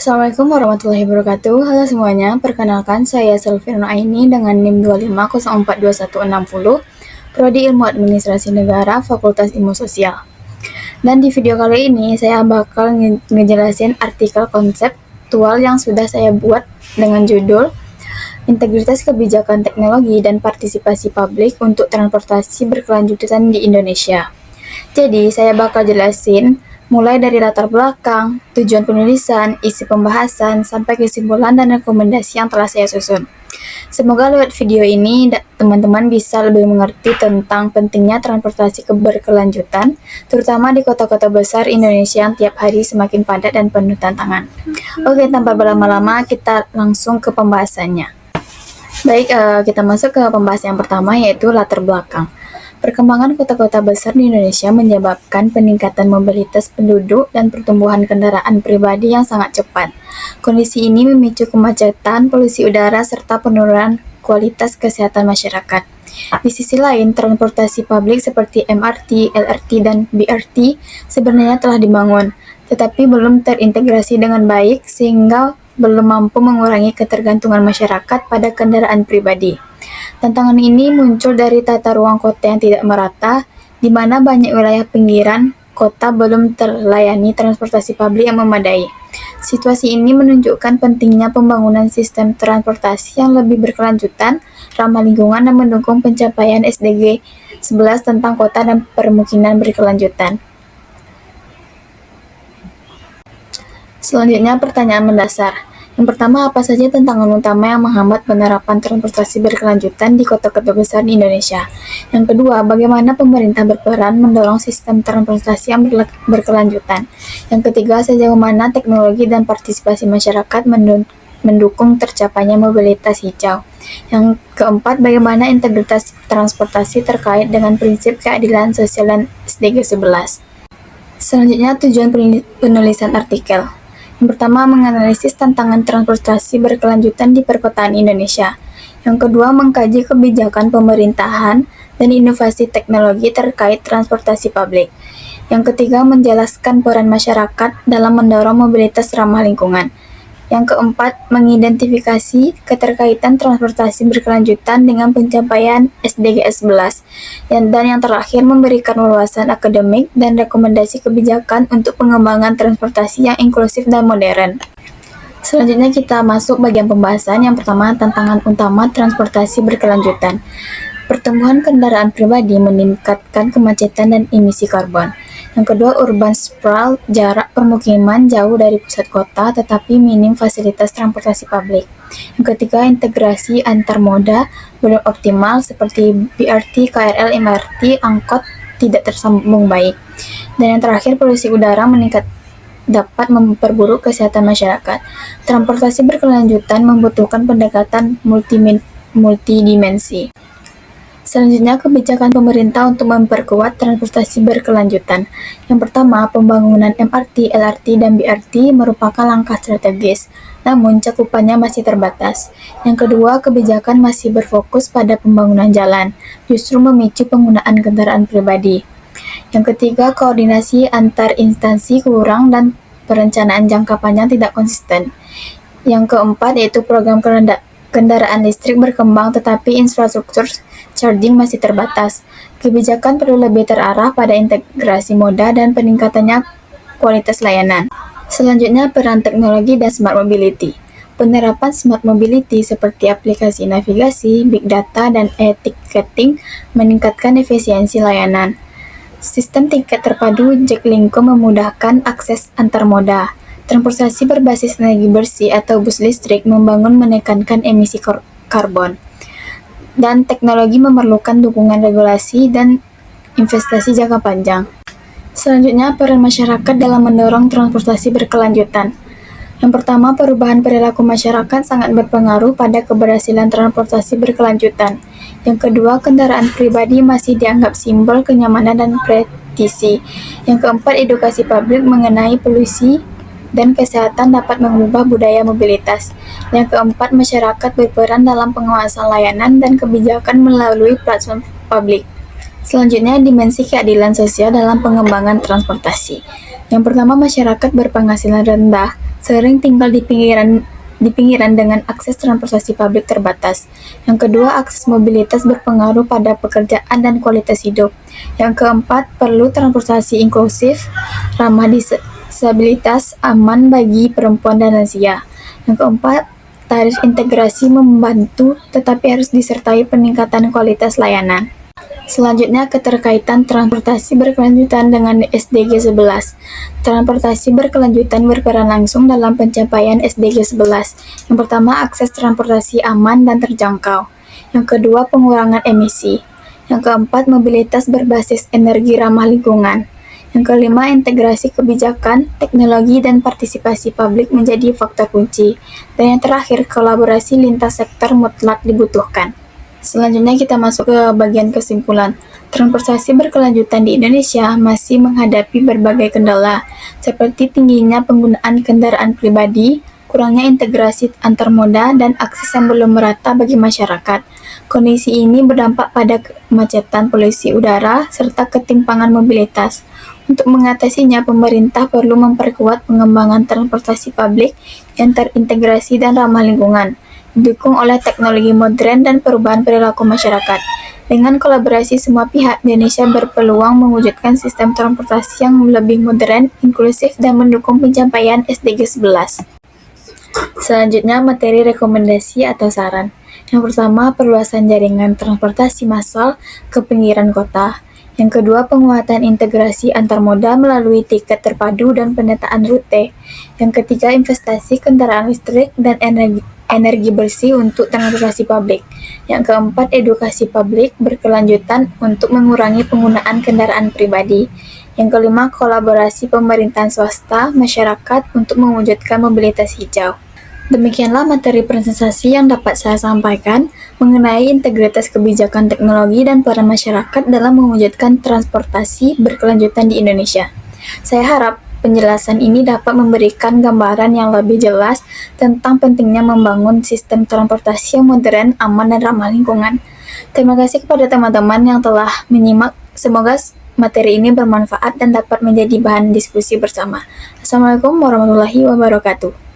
Assalamualaikum warahmatullahi wabarakatuh. Halo semuanya, perkenalkan saya Selvin Aini dengan NIM 25042160, Prodi Ilmu Administrasi Negara, Fakultas Ilmu Sosial. Dan di video kali ini saya bakal ngejelasin artikel konseptual yang sudah saya buat dengan judul Integritas Kebijakan Teknologi dan Partisipasi Publik untuk Transportasi Berkelanjutan di Indonesia. Jadi, saya bakal jelasin mulai dari latar belakang, tujuan penulisan, isi pembahasan, sampai kesimpulan dan rekomendasi yang telah saya susun. Semoga lewat video ini teman-teman bisa lebih mengerti tentang pentingnya transportasi berkelanjutan, terutama di kota-kota besar Indonesia yang tiap hari semakin padat dan penuh tantangan. Oke, tanpa berlama-lama kita langsung ke pembahasannya. Baik, kita masuk ke pembahasan yang pertama, yaitu latar belakang. Perkembangan kota-kota besar di Indonesia menyebabkan peningkatan mobilitas penduduk dan pertumbuhan kendaraan pribadi yang sangat cepat. Kondisi ini memicu kemacetan, polusi udara, serta penurunan kualitas kesehatan masyarakat. Di sisi lain, transportasi publik seperti MRT, LRT, dan BRT sebenarnya telah dibangun, tetapi belum terintegrasi dengan baik sehingga belum mampu mengurangi ketergantungan masyarakat pada kendaraan pribadi. Tantangan ini muncul dari tata ruang kota yang tidak merata, di mana banyak wilayah pinggiran kota belum terlayani transportasi publik yang memadai. Situasi ini menunjukkan pentingnya pembangunan sistem transportasi yang lebih berkelanjutan, ramah lingkungan, dan mendukung pencapaian SDG 11 tentang kota dan permukiman berkelanjutan. Selanjutnya, pertanyaan mendasar. Yang pertama, apa saja tantangan utama yang menghambat penerapan transportasi berkelanjutan di kota-kota besar di Indonesia? Yang kedua, bagaimana pemerintah berperan mendorong sistem transportasi yang berkelanjutan? Yang ketiga, sejauh mana teknologi dan partisipasi masyarakat mendukung tercapainya mobilitas hijau? Yang keempat, bagaimana integritas transportasi terkait dengan prinsip keadilan sosial dan SDG 11? Selanjutnya, tujuan penulisan artikel. Yang pertama, menganalisis tantangan transportasi berkelanjutan di perkotaan Indonesia. Yang kedua, mengkaji kebijakan pemerintahan dan inovasi teknologi terkait transportasi publik. Yang ketiga, menjelaskan peran masyarakat dalam mendorong mobilitas ramah lingkungan. Yang keempat, mengidentifikasi keterkaitan transportasi berkelanjutan dengan pencapaian SDG 11. Dan yang terakhir, memberikan wawasan akademik dan rekomendasi kebijakan untuk pengembangan transportasi yang inklusif dan modern. Selanjutnya kita masuk bagian pembahasan. Yang pertama, tantangan utama transportasi berkelanjutan. Pertumbuhan kendaraan pribadi meningkatkan kemacetan dan emisi karbon. Yang kedua, urban sprawl, jarak permukiman jauh dari pusat kota tetapi minim fasilitas transportasi publik. Yang ketiga, integrasi antar moda belum optimal seperti BRT, KRL, MRT, angkot tidak tersambung baik. Dan yang terakhir, polusi udara meningkat dapat memperburuk kesehatan masyarakat. Transportasi berkelanjutan membutuhkan pendekatan multidimensi. Selanjutnya, kebijakan pemerintah untuk memperkuat transportasi berkelanjutan. Yang pertama, pembangunan MRT, LRT, dan BRT merupakan langkah strategis, namun cakupannya masih terbatas. Yang kedua, kebijakan masih berfokus pada pembangunan jalan, justru memicu penggunaan kendaraan pribadi. Yang ketiga, koordinasi antar instansi kurang dan perencanaan jangka panjang tidak konsisten. Yang keempat, yaitu program kendaraan listrik berkembang tetapi infrastruktur charging masih terbatas. Kebijakan perlu lebih terarah pada integrasi moda dan peningkatannya kualitas layanan. Selanjutnya, peran teknologi dan smart mobility. Penerapan smart mobility seperti aplikasi navigasi, big data, dan e-ticketing meningkatkan efisiensi layanan. Sistem tiket terpadu Jaklingko memudahkan akses antar moda. Transportasi berbasis energi bersih atau bus listrik membangun menekankan emisi karbon. Dan teknologi memerlukan dukungan regulasi dan investasi jangka panjang. Selanjutnya, peran masyarakat dalam mendorong transportasi berkelanjutan. Yang pertama, perubahan perilaku masyarakat sangat berpengaruh pada keberhasilan transportasi berkelanjutan. Yang kedua, kendaraan pribadi masih dianggap simbol kenyamanan dan presisi. Yang keempat, edukasi publik mengenai polusi dan kesehatan dapat mengubah budaya mobilitas. Yang keempat, masyarakat berperan dalam pengawasan layanan dan kebijakan melalui platform publik. Selanjutnya, dimensi keadilan sosial dalam pengembangan transportasi. Yang pertama, masyarakat berpenghasilan rendah sering tinggal di pinggiran dengan akses transportasi publik terbatas. Yang kedua, akses mobilitas berpengaruh pada pekerjaan dan kualitas hidup. Yang keempat, perlu transportasi inklusif, ramah disabilitas, aman bagi perempuan dan lansia. Yang keempat, tarif integrasi membantu tetapi harus disertai peningkatan kualitas layanan. Selanjutnya, keterkaitan transportasi berkelanjutan dengan SDG 11. Transportasi berkelanjutan berperan langsung dalam pencapaian SDG 11. Yang pertama, akses transportasi aman dan terjangkau. Yang kedua, pengurangan emisi. Yang keempat, mobilitas berbasis energi ramah lingkungan. Yang kelima, integrasi kebijakan, teknologi, dan partisipasi publik menjadi faktor kunci. Dan yang terakhir, kolaborasi lintas sektor mutlak dibutuhkan. Selanjutnya kita masuk ke bagian kesimpulan. Transportasi berkelanjutan di Indonesia masih menghadapi berbagai kendala, seperti tingginya penggunaan kendaraan pribadi, kurangnya integrasi antar moda, dan akses yang belum merata bagi masyarakat. Kondisi ini berdampak pada kemacetan, polusi udara, serta ketimpangan mobilitas. Untuk mengatasinya, pemerintah perlu memperkuat pengembangan transportasi publik yang terintegrasi dan ramah lingkungan, didukung oleh teknologi modern dan perubahan perilaku masyarakat. Dengan kolaborasi semua pihak, Indonesia berpeluang mewujudkan sistem transportasi yang lebih modern, inklusif, dan mendukung pencapaian SDG 11. Selanjutnya, materi rekomendasi atau saran. Yang pertama, perluasan jaringan transportasi massal ke pinggiran kota. Yang kedua, penguatan integrasi antar moda melalui tiket terpadu dan pemetaan rute. Yang ketiga, investasi kendaraan listrik dan energi bersih untuk transportasi publik. Yang keempat, edukasi publik berkelanjutan untuk mengurangi penggunaan kendaraan pribadi. Yang kelima, kolaborasi pemerintahan swasta, masyarakat untuk mewujudkan mobilitas hijau. Demikianlah materi presentasi yang dapat saya sampaikan mengenai integritas kebijakan teknologi dan peran masyarakat dalam mewujudkan transportasi berkelanjutan di Indonesia. Saya harap penjelasan ini dapat memberikan gambaran yang lebih jelas tentang pentingnya membangun sistem transportasi yang modern, aman, dan ramah lingkungan. Terima kasih kepada teman-teman yang telah menyimak. Semoga materi ini bermanfaat dan dapat menjadi bahan diskusi bersama. Assalamualaikum warahmatullahi wabarakatuh.